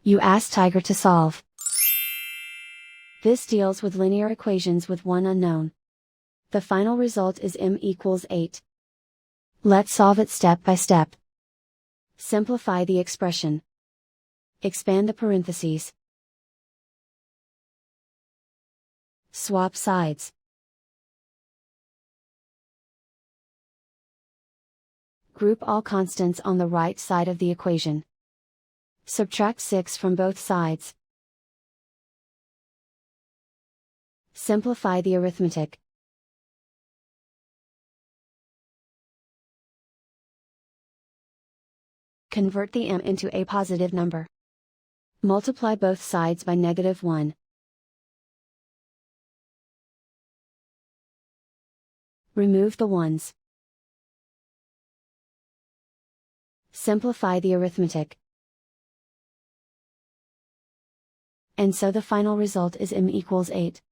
You ask Tiger to solve. This deals with linear equations with one unknown. The final result is m equals 8. Let's solve it step by step. Simplify the expression. Expand the parentheses. Swap sides. Group all constants on the right side of the equation. Subtract 6 from both sides. Simplify the arithmetic. Convert the m into a positive number. Multiply both sides by -1. Remove the ones. Simplify the arithmetic. And so the final result is m equals 8.